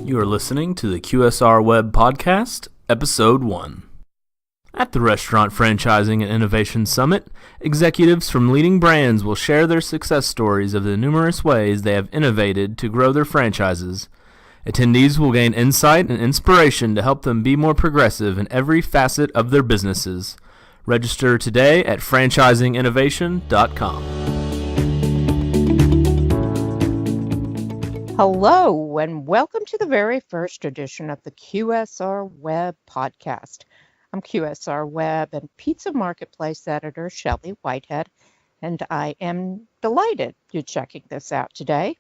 You are listening to the QSR Web Podcast, Episode 1. At the Restaurant Franchising and Innovation Summit, executives from leading brands will share their success stories of the numerous ways they have innovated to grow their franchises. Attendees will gain insight and inspiration to help them be more progressive in every facet of their businesses. Register today at franchisinginnovation.com. Hello, and welcome to the very first edition of the QSR Web Podcast. I'm QSR Web and Pizza Marketplace Editor Shelly Whitehead, and I am delighted you're checking this out today.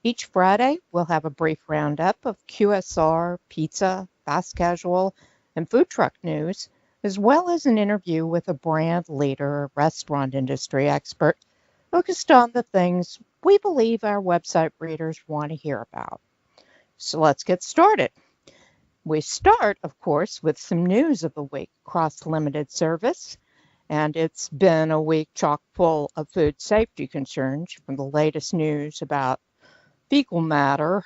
Each Friday, we'll have a brief roundup of QSR, pizza, fast casual, and food truck news, as well as an interview with a brand leader, restaurant industry expert, focused on the things we believe our website readers want to hear about. So let's get started. We start, of course, with some news of the week across limited service, and it's been a week chock full of food safety concerns, from the latest news about fecal matter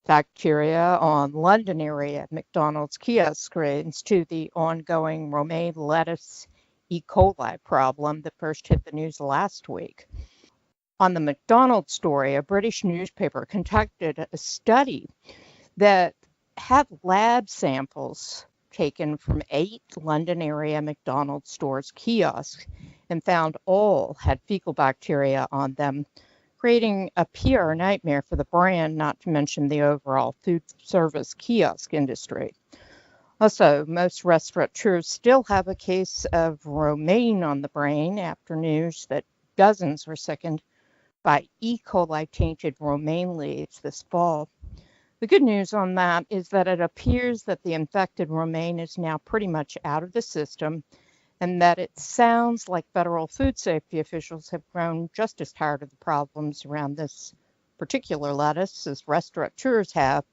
bacteria on London area McDonald's kiosk screens to the ongoing romaine lettuce E. coli problem that first hit the news last week. On the McDonald's story, a British newspaper conducted a study that had lab samples taken from 8 London area McDonald's stores kiosks and found all had fecal bacteria on them, creating a PR nightmare for the brand, not to mention the overall food service kiosk industry. Also, most restaurateurs still have a case of romaine on the brain after news that dozens were sickened by E. coli tainted romaine leaves this fall. The good news on that is that it appears that the infected romaine is now pretty much out of the system, and that it sounds like federal food safety officials have grown just as tired of the problems around this particular lettuce as restaurateurs have,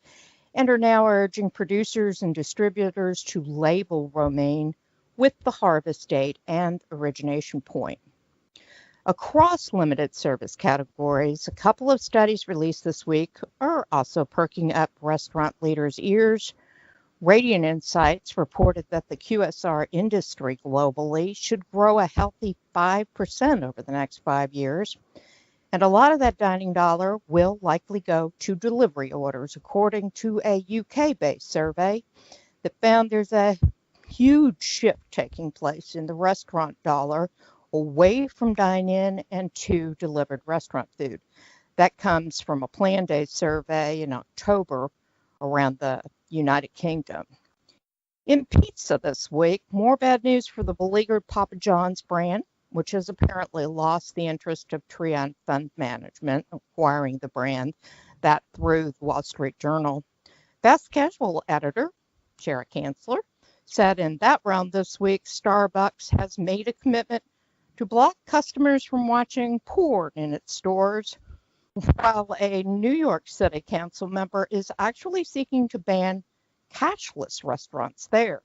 and are now urging producers and distributors to label romaine with the harvest date and origination point. Across limited service categories, a couple of studies released this week are also perking up restaurant leaders' ears. Radiant Insights reported that the QSR industry globally should grow a healthy 5% over the next 5 years. And a lot of that dining dollar will likely go to delivery orders, according to a UK-based survey that found there's a huge shift taking place in the restaurant dollar away from dine-in and to delivered restaurant food. That comes from a Plan Day survey in October around the United Kingdom. In pizza this week, more bad news for the beleaguered Papa John's brand, which has apparently lost the interest of Trian Fund Management acquiring the brand, that through the Wall Street Journal. Fast casual editor Shara Kanzler said in that round this week, Starbucks has made a commitment to block customers from watching porn in its stores, while a New York City Council member is actually seeking to ban cashless restaurants there.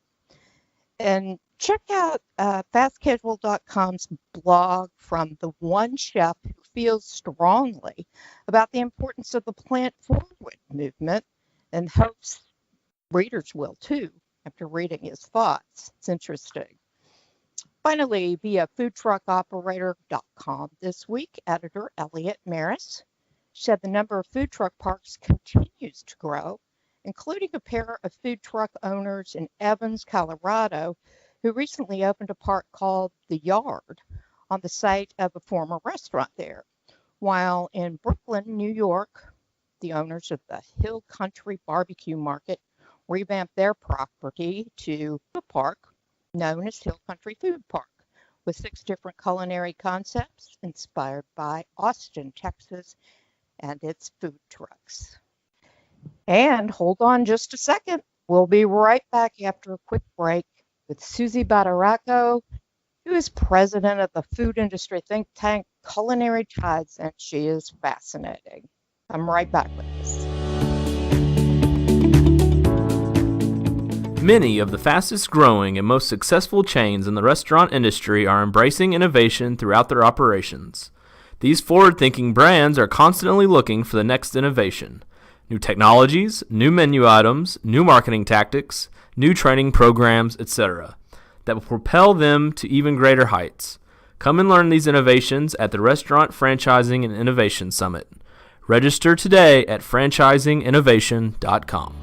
And check out fastcasual.com's blog from the one chef who feels strongly about the importance of the plant forward movement and hopes readers will too after reading his thoughts. It's interesting. Finally, via foodtruckoperator.com this week, editor Elliot Maris said the number of food truck parks continues to grow, including a pair of food truck owners in Evans, Colorado, who recently opened a park called The Yard on the site of a former restaurant there. While in Brooklyn, New York, the owners of the Hill Country Barbecue Market revamped their property to a park known as Hill Country Food Park, with 6 different culinary concepts inspired by Austin, Texas, and its food trucks. And hold on just a second. We'll be right back after a quick break with Suzy Badaracco, who is president of the food industry think tank Culinary Tides, and she is fascinating. I'm right back with this. Many of the fastest growing and most successful chains in the restaurant industry are embracing innovation throughout their operations. These forward-thinking brands are constantly looking for the next innovation, new technologies, new menu items, new marketing tactics, new training programs, etc., that will propel them to even greater heights. Come and learn these innovations at the Restaurant Franchising and Innovation Summit. Register today at franchisinginnovation.com.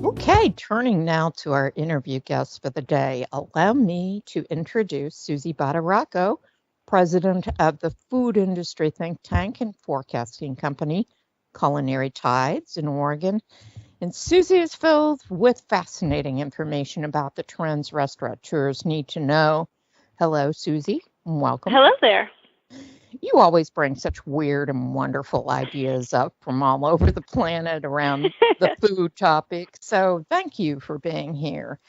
Okay, turning now to our interview guest for the day, allow me to introduce Suzy Badaracco, president of the food industry think tank and forecasting company, Culinary Tides in Oregon. And Suzy is filled with fascinating information about the trends restaurateurs need to know. Hello, Suzy, and welcome. Hello there. You always bring such weird and wonderful ideas up from all over the planet around the food topic. So thank you for being here.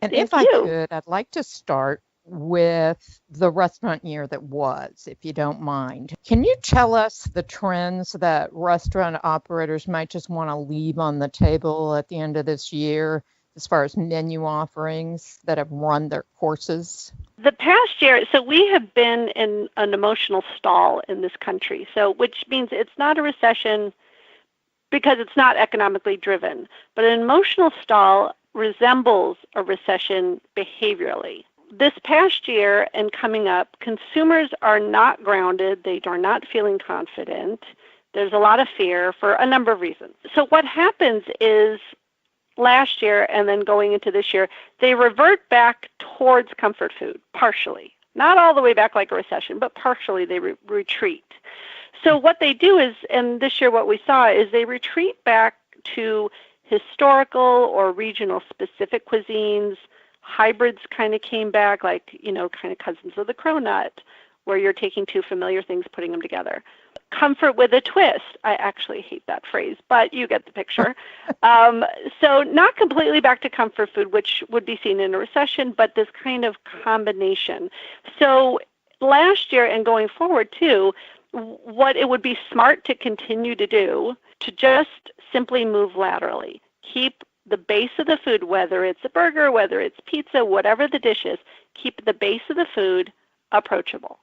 And if I could, I'd like to start with the restaurant year that was, if you don't mind. Can you tell us the trends that restaurant operators might just want to leave on the table at the end of this year as far as menu offerings that have run their courses? The past year, so we have been in an emotional stall in this country, so which means it's not a recession because it's not economically driven, but an emotional stall resembles a recession behaviorally. This past year and coming up, consumers are not grounded. They are not feeling confident. There's a lot of fear for a number of reasons. So what happens is last year and then going into this year, they revert back towards comfort food, partially. Not all the way back like a recession, but partially they retreat. So what they do is, and this year what we saw is they retreat back to historical or regional specific cuisines. Hybrids kind of came back, like, kind of cousins of the cronut, where you're taking two familiar things, putting them together. Comfort with a twist. I actually hate that phrase, but you get the picture. So not completely back to comfort food, which would be seen in a recession, but this kind of combination. So last year and going forward too, what it would be smart to continue to do to just simply move laterally. Keep the base of the food, whether it's a burger, whether it's pizza, whatever the dish is, keep the base of the food approachable,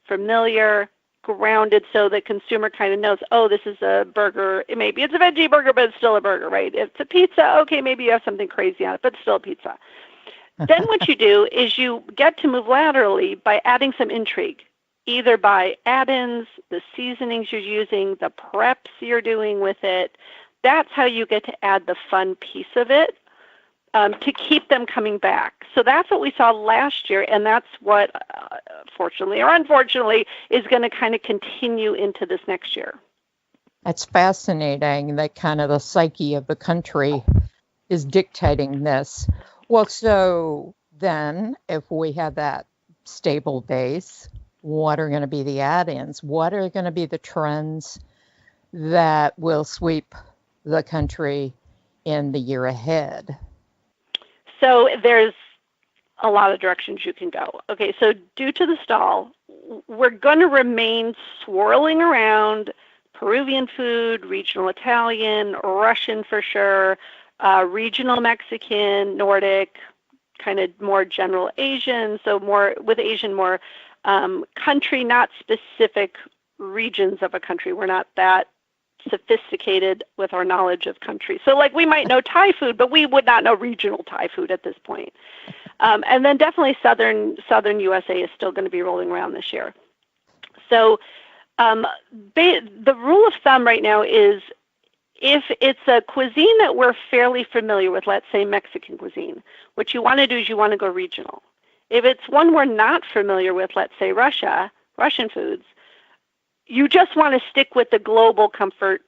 familiar, grounded, so the consumer kind of knows, oh, this is a burger. Maybe it's a veggie burger, but it's still a burger, right? If it's a pizza, okay, maybe you have something crazy on it, but it's still a pizza. Then what you do is you get to move laterally by adding some intrigue, either by add-ins, the seasonings you're using, the preps you're doing with it. That's how you get to add the fun piece of it to keep them coming back. So that's what we saw last year, and that's what, fortunately or unfortunately, is going to kind of continue into this next year. That's fascinating that kind of the psyche of the country is dictating this. Well, so then if we have that stable base, what are going to be the add-ins? What are going to be the trends that will sweep the country in the year ahead? So there's a lot of directions you can go. Okay, so due to the stall, we're going to remain swirling around Peruvian food, regional Italian, Russian for sure, regional Mexican, Nordic, kind of more general Asian, so more with Asian, more country, not specific regions of a country. We're not that sophisticated with our knowledge of country. So like we might know Thai food, but we would not know regional Thai food at this point. And then definitely southern USA is still going to be rolling around this year. So the rule of thumb right now is if it's a cuisine that we're fairly familiar with, let's say Mexican cuisine, what you want to do is you want to go regional. If it's one we're not familiar with, let's say Russian foods, you just want to stick with the global comfort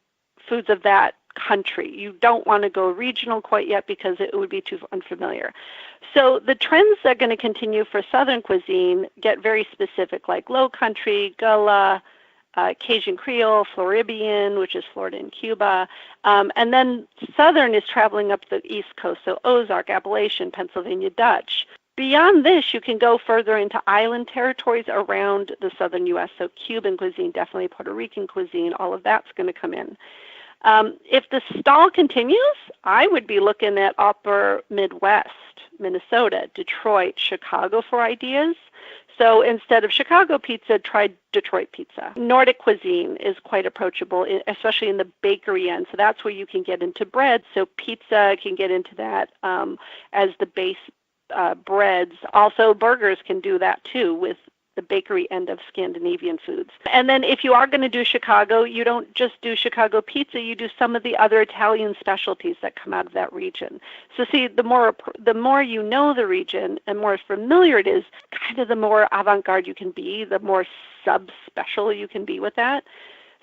foods of that country. You don't want to go regional quite yet because it would be too unfamiliar. So the trends that are going to continue for Southern cuisine get very specific, like Low Country, Gullah, Cajun Creole, Floridian, which is Florida and Cuba. And then Southern is traveling up the East Coast, so Ozark, Appalachian, Pennsylvania Dutch. Beyond this, you can go further into island territories around the southern U.S., so Cuban cuisine, definitely Puerto Rican cuisine, all of that's going to come in. If the stall continues, I would be looking at upper Midwest, Minnesota, Detroit, Chicago for ideas. So instead of Chicago pizza, try Detroit pizza. Nordic cuisine is quite approachable, especially in the bakery end. So that's where you can get into bread. So pizza can get into that as the base breads. Also, burgers can do that too with the bakery end of Scandinavian foods. And then if you are going to do Chicago, you don't just do Chicago pizza, you do some of the other Italian specialties that come out of that region. So see, the more you know the region and more familiar it is, kind of the more avant-garde you can be, the more sub-special you can be with that.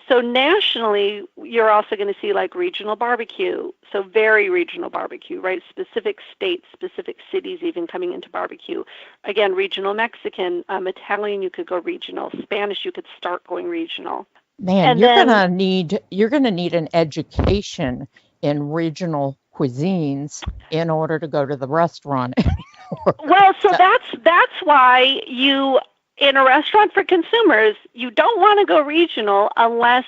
So nationally, you're also going to see like regional barbecue, so very regional barbecue, right? Specific states, specific cities even coming into barbecue. Again, regional Mexican, Italian, you could go regional. Spanish, you could start going regional. Man, And you're then- gonna need an education in regional cuisines in order to go to the restaurant. Well, so that's why in a restaurant for consumers, you don't want to go regional unless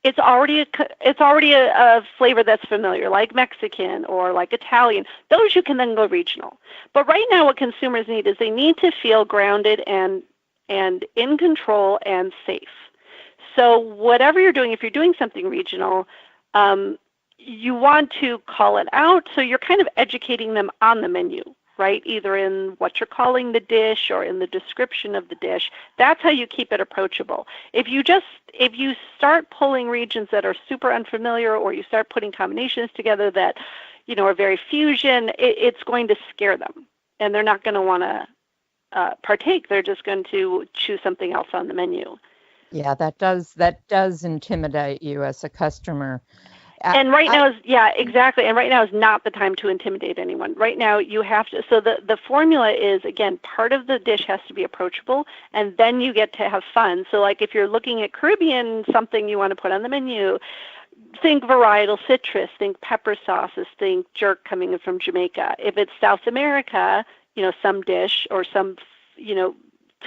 it's already a flavor that's familiar, like Mexican or like Italian. Those you can then go regional. But right now, what consumers need is they need to feel grounded and in control and safe. So whatever you're doing, if you're doing something regional, you want to call it out. So you're kind of educating them on the menu, right? Either in what you're calling the dish or in the description of the dish. That's how you keep it approachable. If you start pulling regions that are super unfamiliar, or you start putting combinations together that, are very fusion, it's going to scare them, and they're not going to want to partake. They're just going to choose something else on the menu. Yeah, that does intimidate you as a customer. And right now exactly. And right now is not the time to intimidate anyone. Right now you have to, so the formula is, again, part of the dish has to be approachable, and then you get to have fun. So like if you're looking at Caribbean, something you want to put on the menu, think varietal citrus, think pepper sauces, think jerk coming in from Jamaica. If it's South America, some dish or some,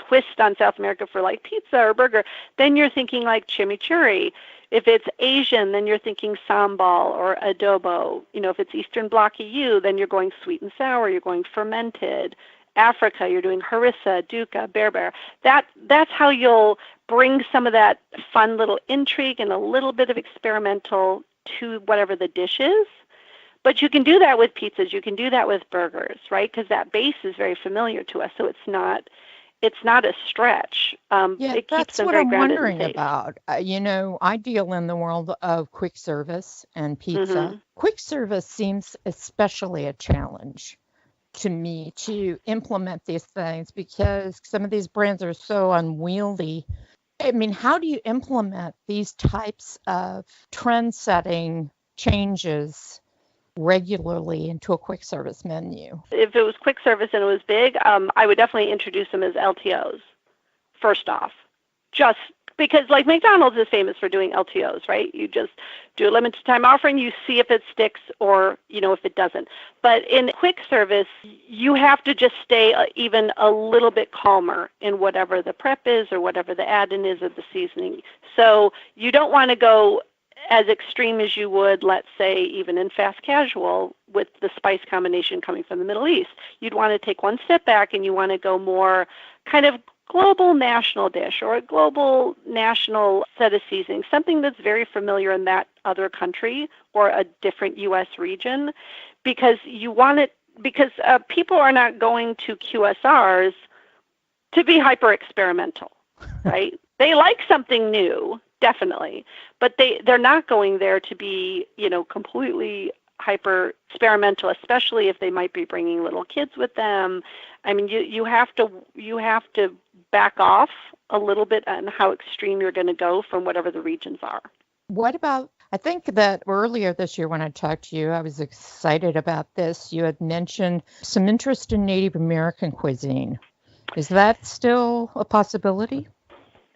twist on South America for like pizza or burger, then you're thinking like chimichurri. If it's Asian, then you're thinking sambal or adobo. If it's Eastern Bloc EU, then you're going sweet and sour, you're going fermented. Africa, you're doing harissa, dukkha, berber. That's how you'll bring some of that fun little intrigue and a little bit of experimental to whatever the dish is. But you can do that with pizzas, you can do that with burgers, right? Because that base is very familiar to us, so it's not a stretch. It keeps that's them what very I'm grounded wondering and safe. about. I deal in the world of quick service and pizza. Mm-hmm. Quick service seems especially a challenge to me to implement these things because some of these brands are so unwieldy. I mean, how do you implement these types of trend-setting changes regularly into a quick service menu? If it was quick service and it was big, I would definitely introduce them as LTOs first off, just because like McDonald's is famous for doing LTOs, right? You just do a limited time offer and you see if it sticks or, if it doesn't. But in quick service, you have to just stay even a little bit calmer in whatever the prep is or whatever the add-in is of the seasoning. So you don't want to go as extreme as you would, let's say, even in fast casual with the spice combination coming from the Middle East. You'd want to take one step back and you want to go more kind of global national dish or a global national set of seasonings, something that's very familiar in that other country or a different U.S. region, because people are not going to QSRs to be hyper experimental, right? They like something new, definitely, but they're not going there to be, completely hyper experimental, especially if they might be bringing little kids with them. I mean, you have to back off a little bit on how extreme you're going to go from whatever the regions are. What about, I think that earlier this year when I talked to you, I was excited about this. You had mentioned some interest in Native American cuisine. Is that still a possibility?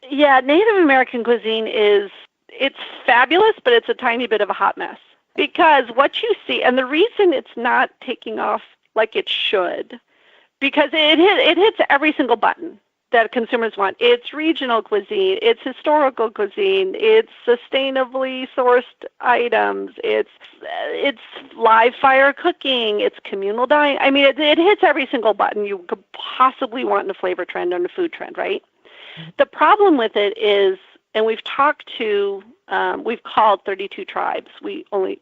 Yeah, Native American cuisine it's fabulous, but it's a tiny bit of a hot mess. Because what you see, and the reason it's not taking off like it should, because it hits every single button. that consumers want. It's regional cuisine, it's historical cuisine, it's sustainably sourced items, it's live fire cooking, it's communal dining. I mean, it hits every single button you could possibly want in a flavor trend and a food trend, right? The problem with it is, and we've called 32 tribes. We only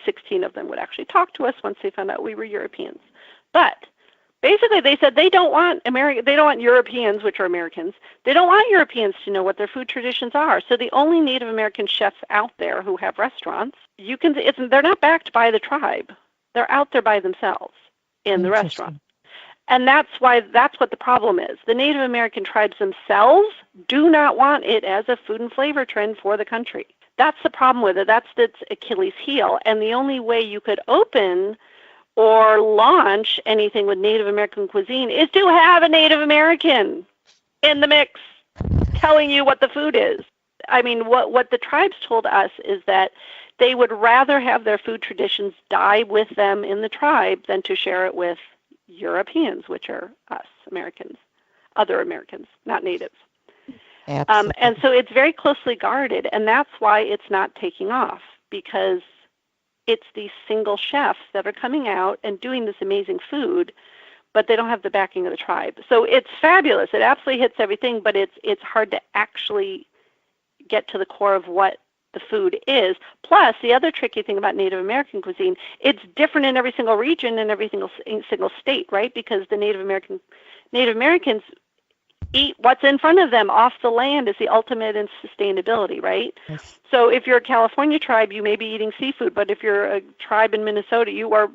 16 of them would actually talk to us once they found out we were Europeans. But basically, they said they don't want Europeans, which are Americans. They don't want Europeans to know what their food traditions are. So the only Native American chefs out there who have restaurants, they're not backed by the tribe. They're out there by themselves in the restaurant. And that's what the problem is. The Native American tribes themselves do not want it as a food and flavor trend for the country. That's the problem with it. That's its Achilles heel. And the only way you could open or launch anything with Native American cuisine is to have a Native American in the mix telling you what the food is. I mean, what the tribes told us is that they would rather have their food traditions die with them in the tribe than to share it with Europeans, which are us, Americans, other Americans, not natives. And so it's very closely guarded, and that's why it's not taking off, because it's these single chefs that are coming out and doing this amazing food, but they don't have the backing of the tribe. So it's fabulous. It absolutely hits everything, but it's hard to actually get to the core of what the food is. Plus, the other tricky thing about Native American cuisine, it's different in every single region and every single state, right? Because the Native Americans eat what's in front of them off the land is the ultimate in sustainability, right? Yes. So if you're a California tribe, you may be eating seafood, but if you're a tribe in Minnesota, you are,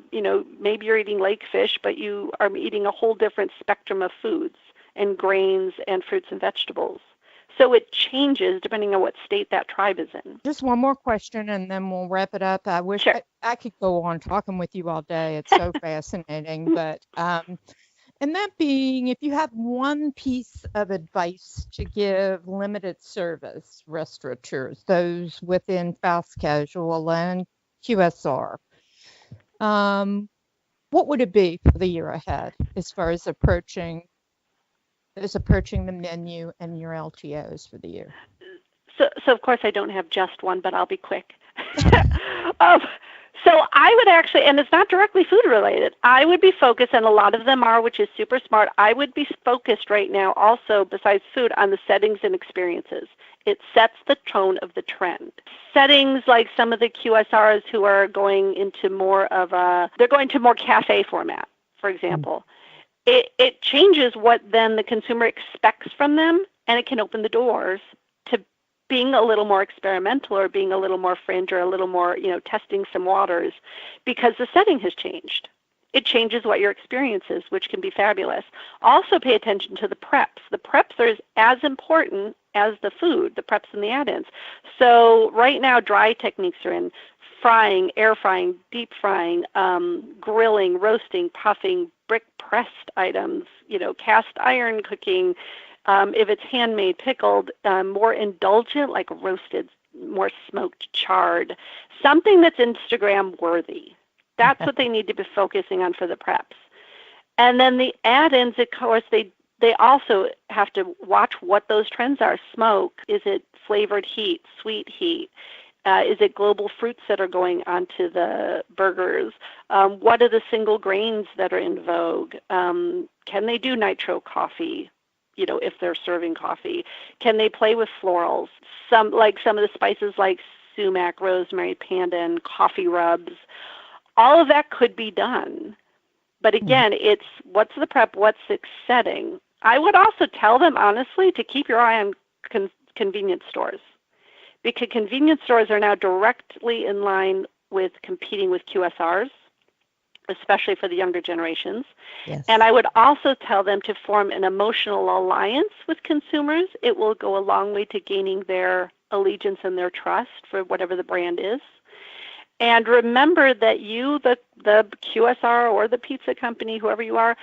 maybe you're eating lake fish, but you are eating a whole different spectrum of foods and grains and fruits and vegetables. So it changes depending on what state that tribe is in. Just one more question, and then we'll wrap it up. I wish I could go on talking with you all day. It's so fascinating. But and that being, if you have one piece of advice to give limited service restaurateurs, those within fast casual and QSR, what would it be for the year ahead as far as approaching the menu and your LTOs for the year? So of course I don't have just one, but I'll be quick. So I would actually, and it's not directly food related, I would be focused, and a lot of them are, which is super smart, I would be focused right now also, besides food, on the settings and experiences. It sets the tone of the trend. Settings like some of the QSRs who are going into they're going to more cafe format, for example. It changes what then the consumer expects from them, and it can open the doors to being a little more experimental or being a little more fringe or a little more, testing some waters, because the setting has changed. It changes what your experience is, which can be fabulous. Also pay attention to the preps. The preps are as important as the food, the preps and the add-ins. So right now, dry techniques are in: frying, air frying, deep frying, grilling, roasting, puffing, brick pressed items, cast iron cooking. If it's handmade, pickled, more indulgent, like roasted, more smoked, charred, something that's Instagram worthy. That's what they need to be focusing on for the preps. And then the add-ins, of course, they also have to watch what those trends are. Smoke, is it flavored heat, sweet heat? Is it global fruits that are going onto the burgers? What are the single grains that are in vogue? Can they do nitro coffee, if they're serving coffee? Can they play with florals? Some of the spices like sumac, rosemary, pandan, coffee rubs. All of that could be done. But again, it's what's the prep, what's the setting. I would also tell them, honestly, to keep your eye on convenience stores, because convenience stores are now directly in line with competing with QSRs, especially for the younger generations. Yes. And I would also tell them to form an emotional alliance with consumers. It will go a long way to gaining their allegiance and their trust for whatever the brand is. And remember that you, the QSR or the pizza company, whoever you are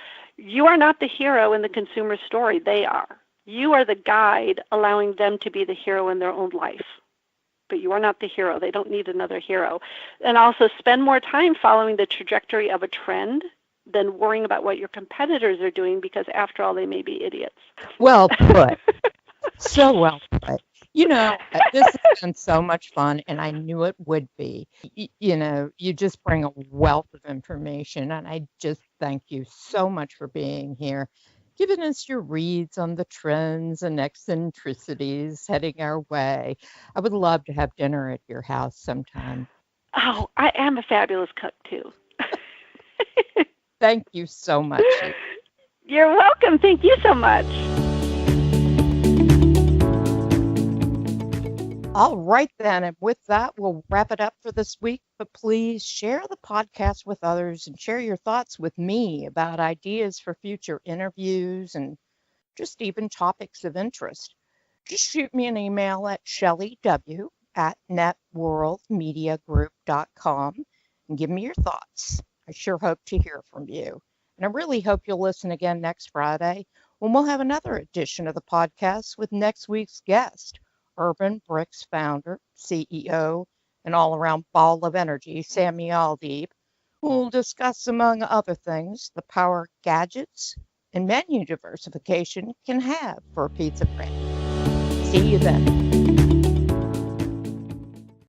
not the hero in the consumer story. They are. You are the guide, allowing them to be the hero in their own life. But you are not the hero. They don't need another hero. And also spend more time following the trajectory of a trend than worrying about what your competitors are doing, because after all, they may be idiots. Well put. So well put. This has been so much fun, and I knew it would be. You just bring a wealth of information, and I just thank you so much for being here, giving us your reads on the trends and eccentricities heading our way. I would love to have dinner at your house sometime. Oh, I am a fabulous cook, too. Thank you so much. You're welcome. Thank you so much. All right, then. And with that, we'll wrap it up for this week. But please share the podcast with others and share your thoughts with me about ideas for future interviews and just even topics of interest. Just shoot me an email at shellyw@networldmediagroup.com and give me your thoughts. I sure hope to hear from you. And I really hope you'll listen again next Friday when we'll have another edition of the podcast with next week's guest, Urban Bricks founder, CEO, and all-around ball of energy, Sammy Aldeeb, who will discuss, among other things, the power gadgets and menu diversification can have for a pizza brand. See you then.